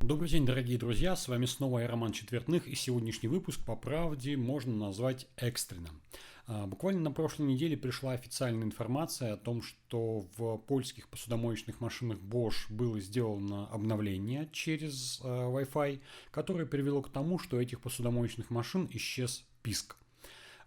Добрый день, дорогие друзья, с вами снова я, Роман Четвертных, и сегодняшний выпуск по правде можно назвать экстренным. Буквально на прошлой неделе пришла официальная информация о том, что в польских посудомоечных машинах Bosch было сделано обновление через Wi-Fi, которое привело к тому, что у этих посудомоечных машин исчез писк.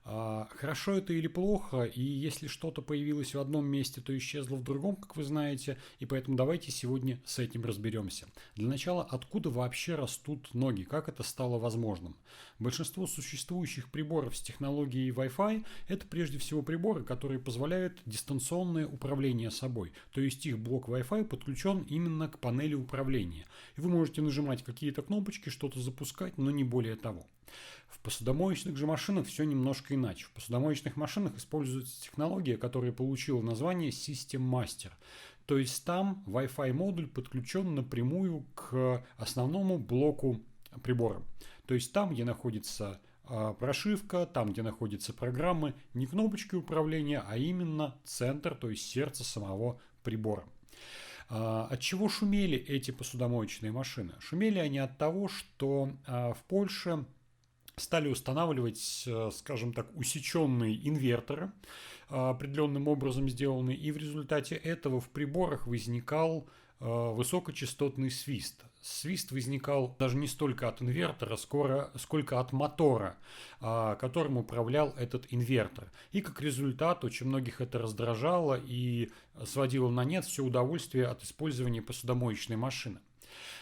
Хорошо это или плохо, и если что-то появилось в одном месте, то исчезло в другом, как вы знаете, и поэтому давайте сегодня с этим разберемся. Для начала, откуда вообще растут ноги, как это стало возможным? Большинство существующих приборов с технологией Wi-Fi – это прежде всего приборы, которые позволяют дистанционное управление собой, то есть их блок Wi-Fi подключен именно к панели управления, и вы можете нажимать какие-то кнопочки, что-то запускать, но не более того. В посудомоечных же машинах все немножко иначе. В посудомоечных машинах используется технология, которая получила название System Master. То есть там Wi-Fi модуль подключен напрямую к основному блоку прибора. То есть там, где находится прошивка, там, где находятся программы, не кнопочки управления, а именно центр, то есть сердце самого прибора. От чего шумели эти посудомоечные машины? Шумели они от того, что в Польше стали устанавливать, скажем так, усеченные инверторы, определенным образом сделанные, и в результате этого в приборах возникал высокочастотный свист. Свист возникал даже не столько от инвертора, сколько от мотора, которым управлял этот инвертор. И как результат очень многих это раздражало и сводило на нет все удовольствие от использования посудомоечной машины.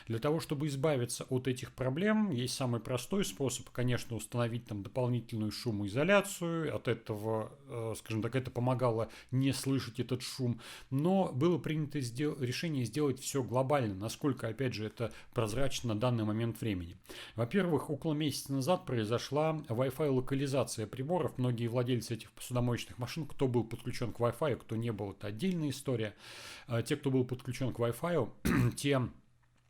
Для того, чтобы избавиться от этих проблем, есть самый простой способ, конечно, установить там дополнительную шумоизоляцию. От этого, скажем так, это помогало не слышать этот шум. Но было принято решение сделать все глобально, насколько, опять же, это прозрачно на данный момент времени. Во-первых, около месяца назад произошла Wi-Fi локализация приборов. Многие владельцы этих посудомоечных машин, кто был подключен к Wi-Fi, кто не был, это отдельная история. Те, кто был подключен к Wi-Fi, те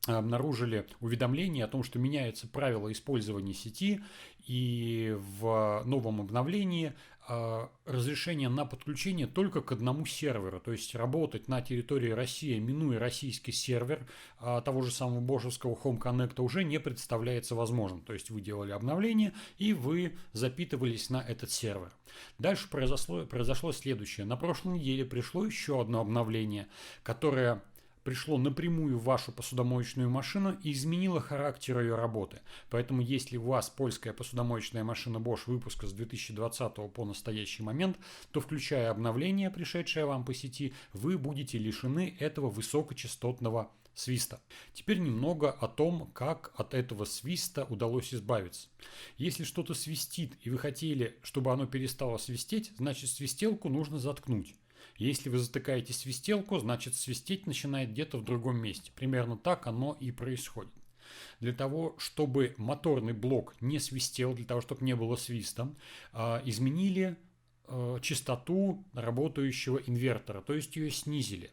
обнаружили уведомление о том, что меняются правила использования сети, и в новом обновлении разрешение на подключение только к одному серверу, то есть работать на территории России, минуя российский сервер того же самого бошевского Home Connect, уже не представляется возможным. То есть вы делали обновление и вы запитывались на этот сервер. Дальше произошло следующее. На прошлой неделе пришло еще одно обновление, которое пришло напрямую в вашу посудомоечную машину и изменило характер ее работы. Поэтому, если у вас польская посудомоечная машина Bosch выпуска с 2020 по настоящий момент, то, включая обновление, пришедшее вам по сети, вы будете лишены этого высокочастотного свиста. Теперь немного о том, как от этого свиста удалось избавиться. Если что-то свистит, и вы хотели, чтобы оно перестало свистеть, значит, свистелку нужно заткнуть. Если вы затыкаете свистелку, значит свистеть начинает где-то в другом месте. Примерно так оно и происходит. Для того, чтобы моторный блок не свистел, для того, чтобы не было свиста, изменили частоту работающего инвертора, то есть ее снизили.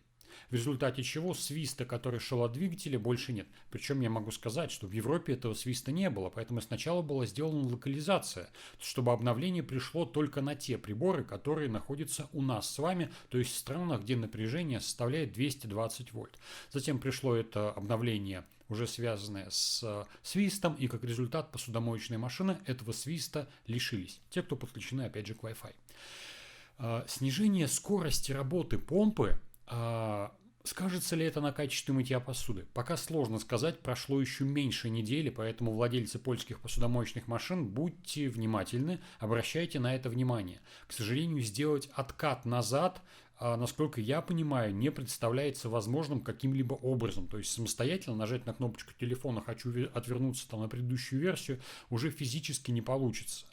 В результате чего свиста, который шел от двигателя, больше нет. Причем я могу сказать, что в Европе этого свиста не было, поэтому сначала была сделана локализация, чтобы обновление пришло только на те приборы, которые находятся у нас с вами, то есть в странах, где напряжение составляет 220 вольт. Затем пришло это обновление, уже связанное с свистом, и как результат посудомоечные машины этого свиста лишились. Те, кто подключены опять же к Wi-Fi. Снижение скорости работы помпы, скажется ли это на качестве мытья посуды? Пока сложно сказать, прошло еще меньше недели, поэтому владельцы польских посудомоечных машин, будьте внимательны, обращайте на это внимание. К сожалению, сделать откат назад, насколько я понимаю, не представляется возможным каким-либо образом. То есть самостоятельно нажать на кнопочку телефона «хочу отвернуться там, на предыдущую версию» уже физически не получится.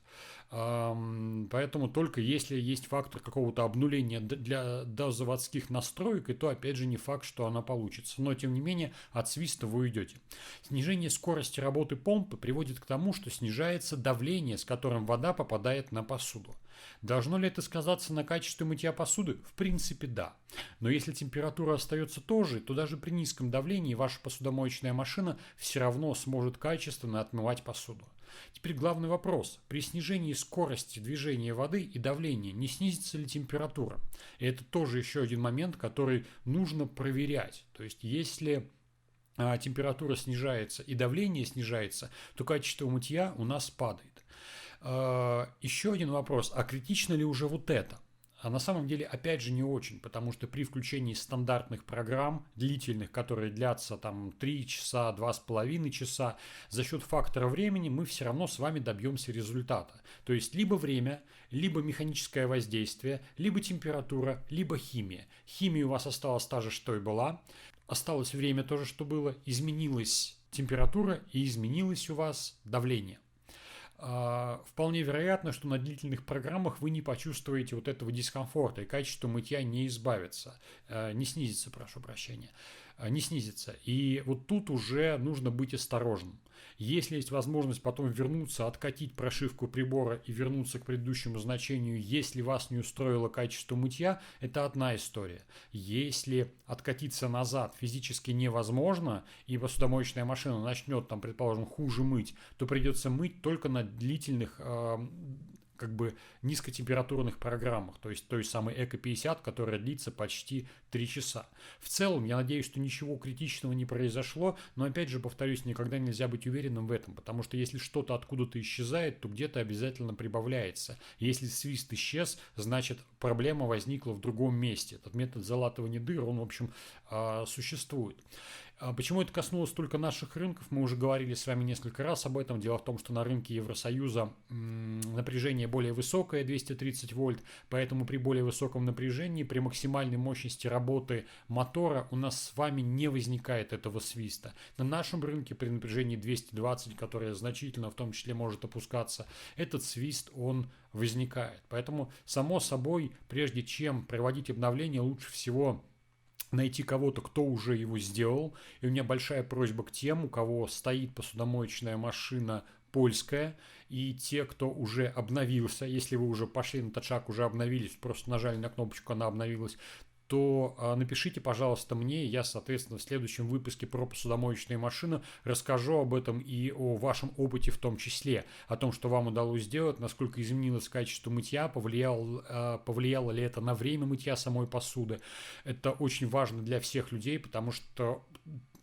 Поэтому только если есть фактор какого-то обнуления до заводских настроек, и то опять же не факт, что она получится. Но тем не менее от свиста вы уйдете. Снижение скорости работы помпы приводит к тому, что снижается давление, с которым вода попадает на посуду. Должно ли это сказаться на качестве мытья посуды? В принципе, да. Но если температура остается той же, то даже при низком давлении ваша посудомоечная машина все равно сможет качественно отмывать посуду. Теперь главный вопрос. При снижении скорости движения воды и давления не снизится ли температура? И это тоже еще один момент, который нужно проверять. То есть если температура снижается и давление снижается, то качество мытья у нас падает. Еще один вопрос, а критично ли уже вот это? А на самом деле, опять же, не очень, потому что при включении стандартных программ, длительных, которые длятся там 3 часа, 2,5 часа, за счет фактора времени мы все равно с вами добьемся результата. То есть, либо время, либо механическое воздействие, либо температура, либо химия. Химия у вас осталась та же, что и была, осталось время тоже, что было, изменилась температура и изменилось у вас давление. Вполне вероятно, что на длительных программах вы не почувствуете вот этого дискомфорта, и качество мытья не избавится, не снизится, прошу прощения, не снизится. И вот тут уже нужно быть осторожным. Если есть возможность потом вернуться, откатить прошивку прибора и вернуться к предыдущему значению, если вас не устроило качество мытья, это одна история. Если откатиться назад физически невозможно, и посудомоечная машина начнет, там, предположим, хуже мыть, то придется мыть только на длительных низкотемпературных программах, то есть той самой Эко-50, которая длится почти 3 часа. В целом, я надеюсь, что ничего критичного не произошло, но опять же, повторюсь, никогда нельзя быть уверенным в этом, потому что если что-то откуда-то исчезает, то где-то обязательно прибавляется. Если свист исчез, значит проблема возникла в другом месте. Этот метод залатывания дыр, он, в общем, существует. Почему это коснулось только наших рынков, мы уже говорили с вами несколько раз об этом. Дело в том, что на рынке Евросоюза напряжение более высокое, 230 вольт, поэтому при более высоком напряжении, при максимальной мощности работы мотора у нас с вами не возникает этого свиста. На нашем рынке при напряжении 220, которое значительно в том числе может опускаться, этот свист, он возникает. Поэтому, само собой, прежде чем проводить обновление, лучше всего найти кого-то, кто уже его сделал. И у меня большая просьба к тем, у кого стоит посудомоечная машина польская, и те, кто уже обновился, если вы уже пошли на этот шаг, уже обновились, просто нажали на кнопочку, она обновилась, то напишите, пожалуйста, мне, я, соответственно, в следующем выпуске про посудомоечные машины расскажу об этом и о вашем опыте в том числе, о том, что вам удалось сделать, насколько изменилось качество мытья, повлияло ли это на время мытья самой посуды. Это очень важно для всех людей, потому что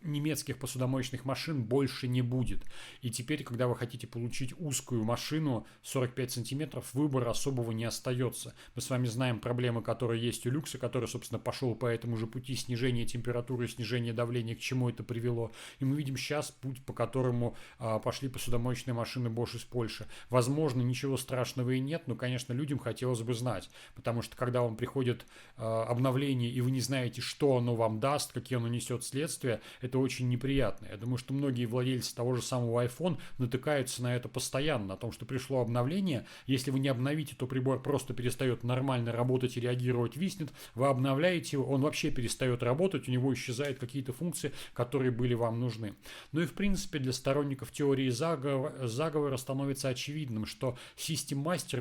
немецких посудомоечных машин больше не будет. И теперь, когда вы хотите получить узкую машину 45 сантиметров, выбора особого не остается. Мы с вами знаем проблемы, которые есть у люкса, который, собственно, пошел по этому же пути снижения температуры, снижения давления, к чему это привело. И мы видим сейчас путь, по которому пошли посудомоечные машины Bosch из Польши. Возможно, ничего страшного и нет, но, конечно, людям хотелось бы знать. Потому что, когда вам приходит обновление, и вы не знаете, что оно вам даст, какие оно несет следствия, это очень неприятно. Я думаю, что многие владельцы того же самого iPhone натыкаются на это постоянно, о том, что пришло обновление. Если вы не обновите, то прибор просто перестает нормально работать и реагировать, виснет. Вы обновляете его, он вообще перестает работать, у него исчезают какие-то функции, которые были вам нужны. Ну и в принципе для сторонников теории заговора становится очевидным, что System Master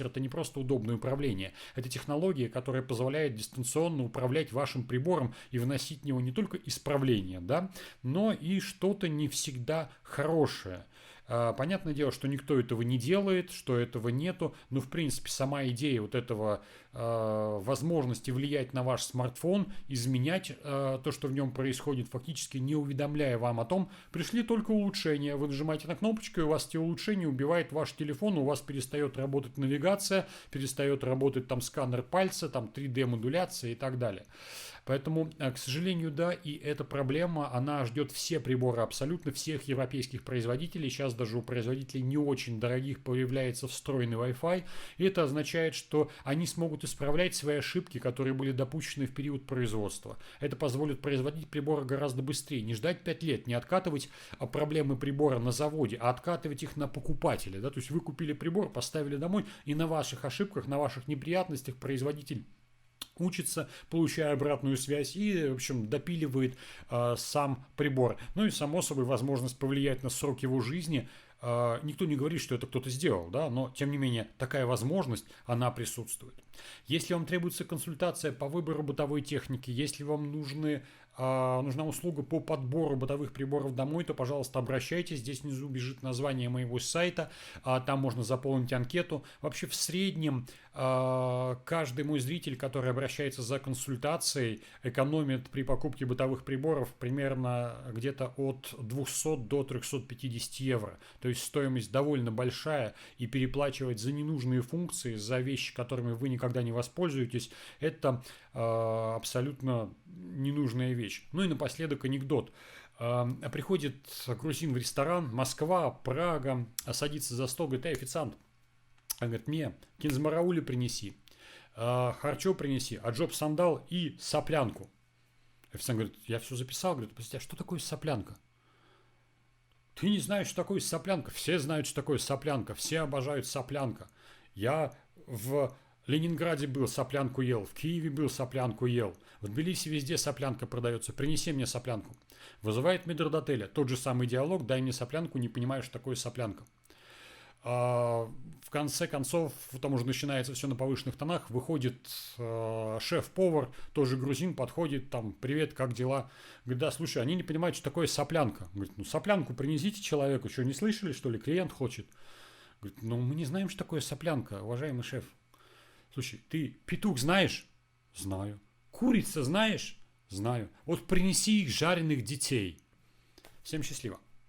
это не просто удобное управление. Это технология, которая позволяет дистанционно управлять вашим прибором и выносить в него не только исправления, да, но и что-то не всегда хорошее. Понятное дело, что никто этого не делает, что этого нету, но в принципе сама идея вот этого возможности влиять на ваш смартфон, изменять то, что в нем происходит, фактически не уведомляя вам о том, пришли только улучшения. Вы нажимаете на кнопочку, и у вас те улучшения убивает ваш телефон, у вас перестает работать навигация, перестает работать там сканер пальца, там 3D-модуляция и так далее. Поэтому, к сожалению, да, и эта проблема, она ждет все приборы, абсолютно всех европейских производителей. Сейчас даже у производителей не очень дорогих появляется встроенный Wi-Fi. И это означает, что они смогут исправлять свои ошибки, которые были допущены в период производства. Это позволит производить приборы гораздо быстрее. Не ждать 5 лет, не откатывать проблемы прибора на заводе, а откатывать их на покупателя. Да? То есть вы купили прибор, поставили домой, и на ваших ошибках, на ваших неприятностях производитель учится, получая обратную связь и, в общем, допиливает сам прибор. Ну и, само собой, возможность повлиять на срок его жизни Никто не говорит, что это кто-то сделал, да, но тем не менее такая возможность, она присутствует. Если вам требуется консультация по выбору бытовой техники, если вам нужна услуга по подбору бытовых приборов домой, то, пожалуйста, обращайтесь. Здесь внизу бежит название моего сайта, там можно заполнить анкету. Вообще в среднем каждый мой зритель, который обращается за консультацией, экономит при покупке бытовых приборов примерно где-то от 200 до 350 евро. То есть стоимость довольно большая, и переплачивать за ненужные функции, за вещи, которыми вы никогда не воспользуетесь, это абсолютно ненужная вещь. Ну и напоследок анекдот. Приходит грузин в ресторан, Москва, Прага, садится за стол, говорит: официант, он говорит: мне кинзмараули принеси, харчо принеси, аджоп сандал и соплянку. Официант говорит: я все записал. Говорит: подожди, а что такое соплянка? Ты не знаешь, что такое соплянка? Все знают, что такое соплянка, все обожают соплянка. Я в Ленинграде был, соплянку ел, в Киеве был, соплянку ел, в Тбилиси везде соплянка продается, принеси мне соплянку. Вызывает метрдотеля, тот же самый диалог: дай мне соплянку, не понимаю, что такое соплянка. В конце концов, там уже начинается все на повышенных тонах, выходит шеф-повар, тоже грузин, подходит, там: привет, как дела? Говорит: да, слушай, они не понимают, что такое соплянка. Говорит: ну соплянку принесите человеку, что, не слышали, что ли, клиент хочет? Говорит: ну мы не знаем, что такое соплянка, уважаемый шеф. Слушай, ты петух знаешь? Знаю. Курица знаешь? Знаю. Вот принеси их жареных детей. Всем счастливо.